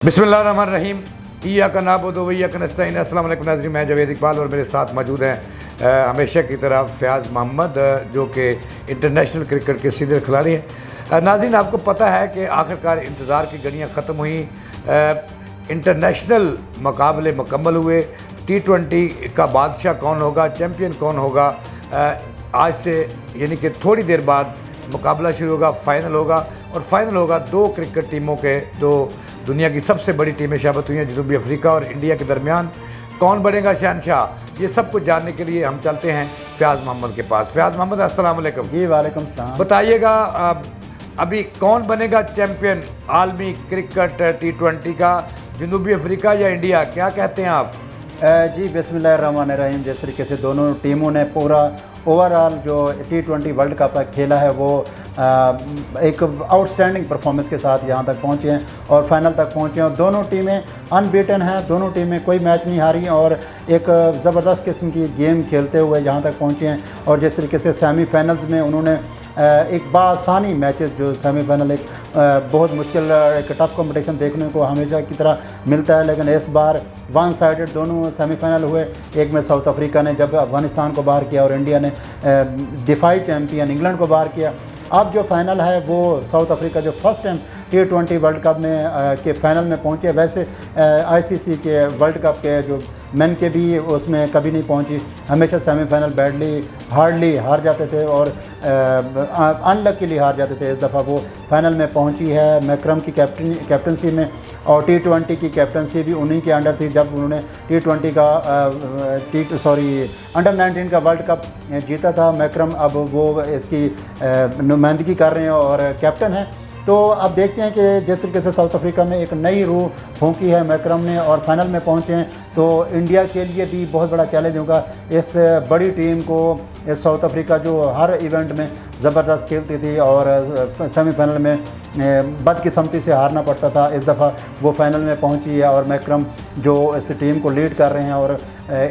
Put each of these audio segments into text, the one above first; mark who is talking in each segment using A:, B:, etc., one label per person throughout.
A: बिस्मिल्लाहिर्रहमानिर्रहीम। इय्याका नअबुदु व इय्याका नस्तईन। अस्सलाम वालेकुम नाज़रीन, मैं जावेद इकबाल और मेरे साथ मौजूद हैं हमेशा की तरह फ़याज़ मोहम्मद, जो कि इंटरनेशनल क्रिकेट के सीनियर खिलाड़ी हैं। नाज़रीन, आपको पता है कि आखिरकार इंतज़ार की घड़ियाँ ख़त्म हुई, इंटरनेशनल मुकाबले मुकम्मल हुए। T20 का बादशाह कौन होगा, चैम्पियन कौन होगा, आज से यानी कि थोड़ी देर बाद मुकाबला शुरू होगा, फ़ाइनल होगा। और फ़ाइनल होगा दो क्रिकेट टीमों के, दो दुनिया की सबसे बड़ी टीमें शामिल हुई हैं, जनूबी अफ्रीका और इंडिया के दरमियान। कौन बनेगा शहंशाह, ये सब कुछ जानने के लिए हम चलते हैं फ़याज़ मोहम्मद के पास। फ़याज़ मोहम्मद, अस्सलाम वालेकुम।
B: जी वालेकुम सलाम।
A: बताइएगा, अभी कौन बनेगा चैम्पियन आलमी क्रिकेट T20 का, जनूबी अफ्रीका या इंडिया, क्या कहते हैं आप?
B: जी बिस्मिल्लाहिर्रहमानिर्रहीम। जिस तरीके से दोनों टीमों ने पूरा ओवरऑल जो T20 वर्ल्ड कप खेला है, वो एक आउटस्टैंडिंग परफॉर्मेंस के साथ यहाँ तक पहुँचे हैं और फाइनल तक पहुँचे हैं। और दोनों टीमें अनबीटन हैं, दोनों टीमें कोई मैच नहीं हारी और एक ज़बरदस्त किस्म की गेम खेलते हुए यहाँ तक पहुँचे हैं। और जिस तरीके से सेमीफाइनल्स में उन्होंने एक बासानी मैचेस, जो सेमीफाइनल एक बहुत मुश्किल एक टफ कंपटीशन देखने को हमेशा की तरह मिलता है, लेकिन इस बार वन साइडेड दोनों सेमीफाइनल हुए। एक में साउथ अफ्रीका ने जब अफ़गानिस्तान को बाहर किया और इंडिया ने दिफाई चैम्पियन इंग्लैंड को बाहर किया। अब जो फाइनल है वो साउथ अफ्रीका जो first time T20 world cup में के फाइनल में पहुंचे। वैसे ICC के वर्ल्ड कप के जो मेन के भी उसमें कभी नहीं पहुंची, हमेशा सेमीफाइनल बैडली हार्डली हार जाते थे और अनलकीली हार जाते थे। इस दफ़ा वो फाइनल में पहुंची है मैक्रम की कैप्टनसी में, और T20 की कैप्टनसी भी उन्हीं के अंडर थी जब उन्होंने T20 का अंडर 19 का वर्ल्ड कप जीता था मैक्रम। अब वो इसकी नुमाइंदगी कर रहे हैं और कैप्टन हैं। तो अब देखते हैं कि जिस तरीके से साउथ अफ्रीका में एक नई रूह फूंकी है मैक्रम ने और फाइनल में पहुंचे हैं, तो इंडिया के लिए भी बहुत बड़ा चैलेंज होगा इस बड़ी टीम को। इस साउथ अफ्रीका जो हर इवेंट में ज़बरदस्त खेलती थी और सेमीफाइनल में बदकिस्मती से हारना पड़ता था, इस दफ़ा वो फाइनल में पहुंची है और मैक्रम जो इस टीम को लीड कर रहे हैं। और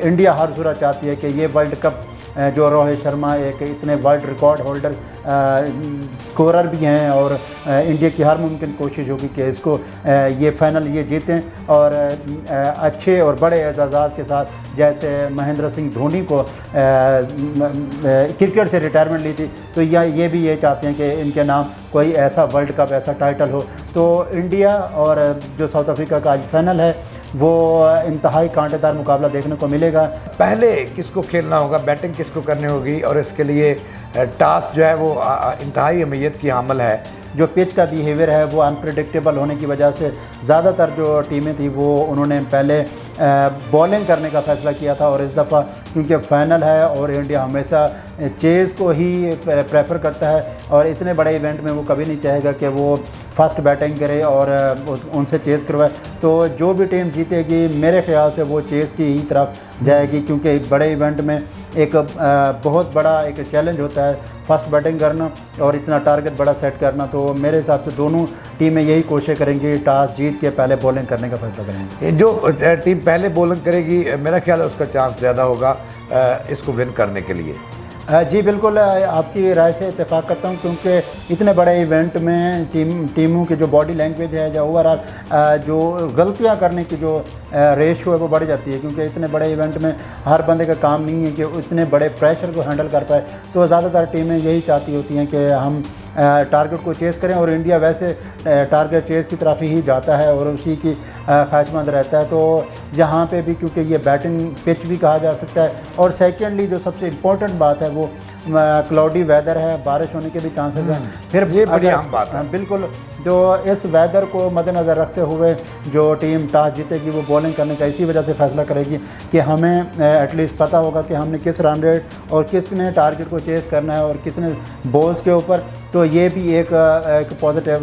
B: इंडिया हर सूरत चाहती है कि ये वर्ल्ड कप जो रोहित शर्मा एक इतने वर्ल्ड रिकॉर्ड होल्डर स्कोरर भी हैं, और इंडिया की हर मुमकिन कोशिश होगी कि इसको ये फाइनल ये जीतें और अच्छे और बड़े एजाज़ात के साथ, जैसे महेंद्र सिंह धोनी को क्रिकेट से रिटायरमेंट ली थी, तो ये भी ये चाहते हैं कि इनके नाम कोई ऐसा वर्ल्ड कप ऐसा टाइटल हो। तो इंडिया और जो साउथ अफ्रीका का आज फाइनल है वो इंतहाई कांटेदार मुकाबला देखने को मिलेगा।
A: पहले किसको खेलना होगा, बैटिंग किसको करनी होगी, और इसके लिए टास्क जो है वो इंतहाई अहमियत की हामिल है।
B: जो पिच का बिहेवियर है वो अनप्रेडिक्टेबल होने की वजह से ज़्यादातर जो टीमें थी वो उन्होंने पहले बॉलिंग करने का फ़ैसला किया था, और इस दफ़ा क्योंकि फ़ाइनल है और इंडिया हमेशा चेज़ को ही प्रेफर करता है और इतने बड़े इवेंट में वो कभी नहीं चाहेगा कि वो फर्स्ट बैटिंग करे और उनसे चेज़ करवाए। तो जो भी टीम जीतेगी मेरे ख़्याल से वो चेज़ की ही तरफ जाएगी, क्योंकि बड़े इवेंट में एक बहुत बड़ा एक चैलेंज होता है फर्स्ट बैटिंग करना और इतना टारगेट बड़ा सेट करना। तो मेरे हिसाब से दोनों टीमें यही कोशिश करेंगी, टॉस जीत के पहले बॉलिंग करने का फैसला करेंगे।
A: जो टीम पहले बॉलिंग करेगी, मेरा ख्याल है उसका चांस ज़्यादा होगा इसको विन करने के लिए।
B: जी बिल्कुल, आपकी राय से इत्तेफाक करता हूँ, क्योंकि इतने बड़े इवेंट में टीमों की जो बॉडी लैंग्वेज है या ओवरऑल जो गलतियाँ करने की जो रेशो है वो बढ़ जाती है, क्योंकि इतने बड़े इवेंट में हर बंदे का काम नहीं है कि इतने बड़े प्रेशर को हैंडल कर पाए। तो ज़्यादातर टीमें यही चाहती होती हैं कि हम टारगेट को चेज़ करें, और इंडिया वैसे टारगेट चेज़ की तरफ ही जाता है और उसी की ख्वाहिशमंद रहता है। तो यहाँ पे भी क्योंकि ये बैटिंग पिच भी कहा जा सकता है, और सेकेंडली जो सबसे इम्पोर्टेंट बात है वो क्लाउडी वेदर है, बारिश होने के भी चांसेस हैं। फिर
A: ये बड़ी अहम बात है।
B: बिल्कुल, जो इस वेदर को मद्देनज़र रखते हुए जो टीम टॉस जीतेगी वो बॉलिंग करने का इसी वजह से फैसला करेगी कि हमें एटलीस्ट पता होगा कि हमने किस रन रेट और कितने टारगेट को चेज़ करना है और कितने बॉल्स के ऊपर। तो ये भी एक पॉजिटिव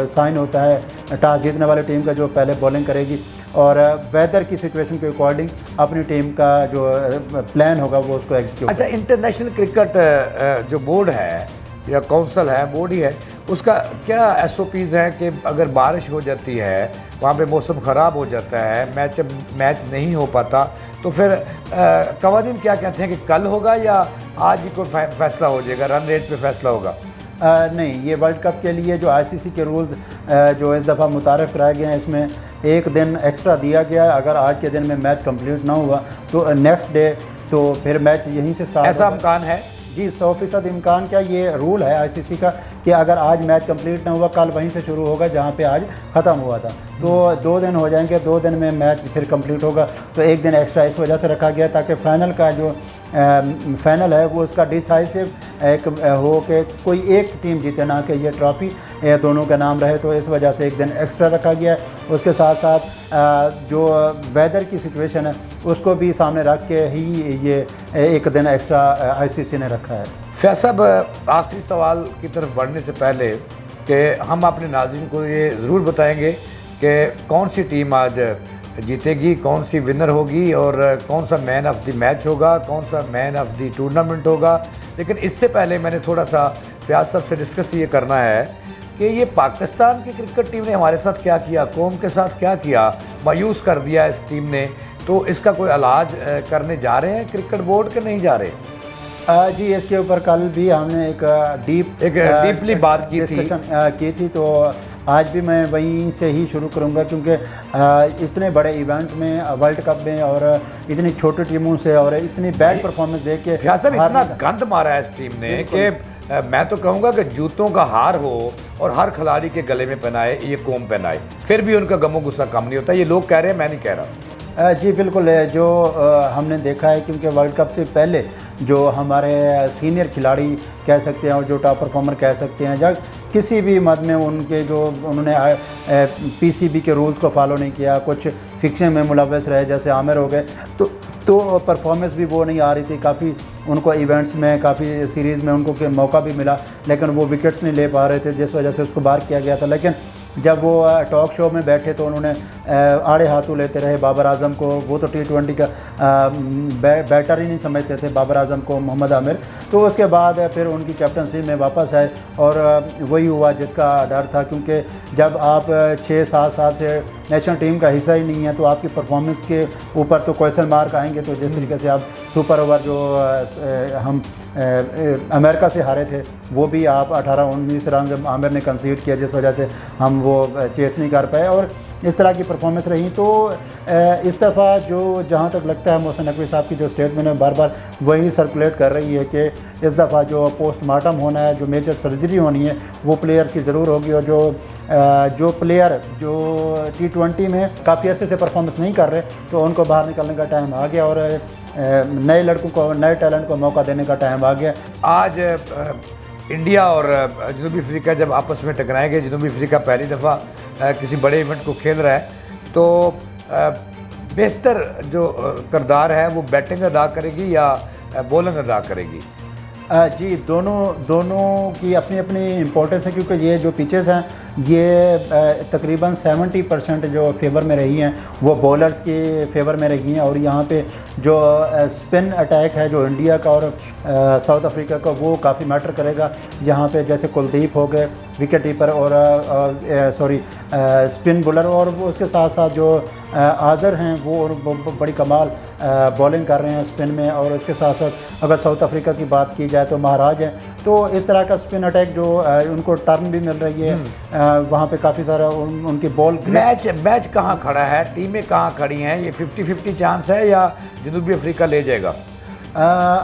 B: साइन होता है टॉस जीतने वाली टीम का, जो पहले बॉलिंग करेगी और वेदर की सिचुएशन के अकॉर्डिंग अपनी टीम का जो प्लान होगा वो उसको एग्जीक्यूट।
A: अच्छा, इंटरनेशनल क्रिकेट जो बोर्ड है या काउंसिल है, बोर्ड ही है, उसका क्या SOPs है कि अगर बारिश हो जाती है, वहाँ पे मौसम ख़राब हो जाता है, मैच नहीं हो पाता, तो फिर कवानीन क्या कहते हैं कि कल होगा या आज ही कोई फैसला हो जाएगा, रन रेट पे फैसला होगा?
B: नहीं, ये वर्ल्ड कप के लिए जो ICC के रूल्स जो इस दफ़ा मुतारफ़ कराए गए हैं, इसमें एक दिन एक्स्ट्रा दिया गया है। अगर आज के दिन में मैच कंप्लीट ना हुआ तो नेक्स्ट डे तो फिर मैच यहीं से स्टार्ट
A: ऐसा
B: होगा।
A: इम्कान है?
B: जी 100% इम्कान। क्या ये रूल है आईसीसी का कि अगर आज मैच कंप्लीट ना हुआ कल वहीं से शुरू होगा जहाँ पे आज ख़त्म हुआ था। तो 2 दिन हो जाएंगे, 2 दिन में मैच फिर कंप्लीट होगा। तो एक दिन एक्स्ट्रा इस वजह से रखा गया ताकि फाइनल का जो फाइनल है वो उसका डिसाइसिव एक हो कि कोई एक टीम जीते, ना कि ये ट्रॉफ़ी दोनों का नाम रहे। तो इस वजह से एक दिन एक्स्ट्रा रखा गया है। उसके साथ साथ जो वेदर की सिचुएशन है उसको भी सामने रख के ही ये एक दिन एक्स्ट्रा आईसीसी ने रखा है।
A: फैज साहब, आखिरी सवाल की तरफ बढ़ने से पहले कि हम अपने नाज़रीन को ये ज़रूर बताएंगे कि कौन सी टीम आज जीतेगी, कौन सी विनर होगी और कौन सा मैन ऑफ द मैच होगा, कौन सा मैन ऑफ द टूर्नामेंट होगा। लेकिन इससे पहले मैंने थोड़ा सा फैज साहब से डिस्कस ये करना है कि ये पाकिस्तान की क्रिकेट टीम ने हमारे साथ क्या किया, कौम के साथ क्या किया, मायूस कर दिया इस टीम ने। तो इसका कोई इलाज करने जा रहे हैं क्रिकेट बोर्ड के नहीं जा रहे?
B: जी इसके ऊपर कल भी हमने एक डीपली
A: बात की
B: थी। तो आज भी मैं वहीं से ही शुरू करूंगा क्योंकि इतने बड़े इवेंट में, वर्ल्ड कप में और इतनी छोटी टीमों से और इतनी बैड परफॉर्मेंस देख के
A: इतना गंद मारा है इस टीम ने कि मैं तो कहूँगा कि जूतों का हार हो और हर खिलाड़ी के गले में पहनाए, ये कौम पहनाए, फिर भी उनका गमो गुस्सा कम नहीं होता। ये लोग कह रहे हैं, मैं नहीं कह रहा।
B: जी बिल्कुल है। जो हमने देखा है क्योंकि वर्ल्ड कप से पहले जो हमारे सीनियर खिलाड़ी कह सकते हैं और जो टॉप परफॉर्मर कह सकते हैं, जब किसी भी मद में उनके जो उन्होंने पीसीबी के रूल्स को फॉलो नहीं किया, कुछ फिक्सिंग में मुलव्वस रहे जैसे आमिर हो गए, तो परफॉर्मेंस भी वो नहीं आ रही थी। काफ़ी उनको इवेंट्स में, काफ़ी सीरीज़ में उनको के मौका भी मिला लेकिन वो विकेट्स नहीं ले पा रहे थे, जिस वजह से उसको बाहर किया गया था। लेकिन जब वो टॉक शो में बैठे तो उन्होंने आड़े हाथों लेते रहे बाबर आजम को। वो तो T20 का बैटर ही नहीं समझते थे बाबर आजम को, मोहम्मद आमिर। तो उसके बाद फिर उनकी कैप्टनसी में वापस आए और वही हुआ जिसका डर था, क्योंकि जब आप 6-7 साल से नेशनल टीम का हिस्सा ही नहीं है तो आपकी परफॉर्मेंस के ऊपर तो क्वेश्चन मार्क आएंगे। तो जिस तरीके से आप सुपर ओवर जो हम अमेरिका से हारे थे वो भी आप 18-19 रन जब आमिर ने कंसीड किया, जिस वजह से हम वो चेस नहीं कर पाए और इस तरह की परफॉर्मेंस रही। तो इस दफ़ा जो जहाँ तक लगता है मोहसिन नकवी साहब की जो स्टेटमेंट है बार बार वही सर्कुलेट कर रही है कि इस दफ़ा जो पोस्टमार्टम होना है, जो मेजर सर्जरी होनी है वो प्लेयर की ज़रूर होगी। और जो प्लेयर जो T20 में काफ़ी अर्से से परफॉर्मेंस नहीं कर रहे तो उनको बाहर निकलने का टाइम आ गया और नए लड़कों को, नए टैलेंट को मौका देने का टाइम आ गया।
A: आज इंडिया और जनूबी अफ्रीका जब आपस में टकराएंगे, जनूबी अफ्रीका पहली दफ़ा किसी बड़े इवेंट को खेल रहा है, तो बेहतर जो किरदार है वो बैटिंग अदा करेगी या बॉलिंग अदा करेगी?
B: जी दोनों की अपनी अपनी इम्पोर्टेंस है, क्योंकि ये जो पिचेस हैं ये तकरीबन 70% जो फेवर में रही हैं वो बॉलर्स के फेवर में रही हैं। और यहाँ पे जो स्पिन अटैक है जो इंडिया का और साउथ अफ्रीका का वो काफ़ी मैटर करेगा। यहाँ पे जैसे कुलदीप हो गए विकेट कीपर और स्पिन बॉलर, और उसके साथ साथ जो आज़र हैं वो बड़ी कमाल बॉलिंग कर रहे हैं स्पिन में। और उसके साथ साथ अगर साउथ अफ्रीका की बात की जाए तो महाराज हैं। तो इस तरह का स्पिन अटैक जो उनको टर्न भी मिल रही है, वहाँ पे काफ़ी सारा उनकी बॉल।
A: मैच कहाँ खड़ा है, टीमें कहाँ खड़ी हैं, ये 50-50 चांस है या जनूबी अफ्रीका ले जाएगा?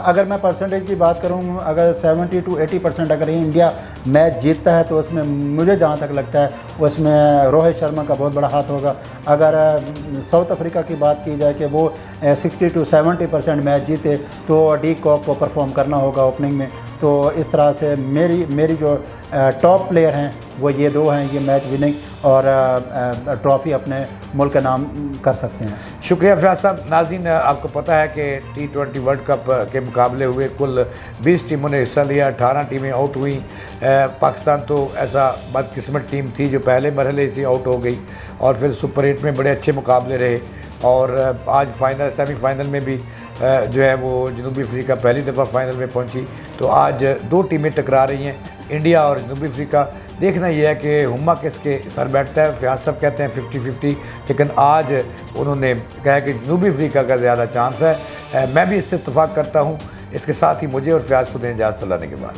B: अगर मैं परसेंटेज की बात करूँ, अगर 70 to 80% अगर इंडिया मैच जीतता है तो उसमें मुझे जहाँ तक लगता है उसमें रोहित शर्मा का बहुत बड़ा हाथ होगा। अगर साउथ अफ्रीका की बात की जाए कि वो 60 to 70% मैच जीते तो डी कॉक को परफॉर्म करना होगा ओपनिंग में। तो इस तरह से मेरी जो टॉप प्लेयर हैं वो ये दो हैं, ये मैच विनिंग और ट्रॉफ़ी अपने मुल्क का नाम कर सकते हैं।
A: शुक्रिया फैज साहब। नाज़रीन, आपको पता है कि T20 वर्ल्ड कप के मुकाबले हुए, कुल 20 टीमों ने हिस्सा लिया, 18 टीमें आउट हुई। पाकिस्तान तो ऐसा बदकिस्मत टीम थी जो पहले मरहले से आउट हो गई और फिर सुपर 8 में बड़े अच्छे मुकाबले रहे और आज फाइनल, सेमीफाइनल में भी जो है वो जनूबी अफ्रीका पहली दफ़ा फाइनल में पहुंची। तो आज 2 टीमें टकरा रही हैं, इंडिया और जनूबी अफ्रीका। देखना यह है कि हुम्मा किसके सर बैठता है। फयाज साहब कहते हैं 50-50, लेकिन आज उन्होंने कहा कि जनूबी अफ्रीका का ज़्यादा चांस है। मैं भी इससे इत्तेफाक करता हूँ। इसके साथ ही मुझे और फयाज को दें इजाज़त, चलाने के बाद।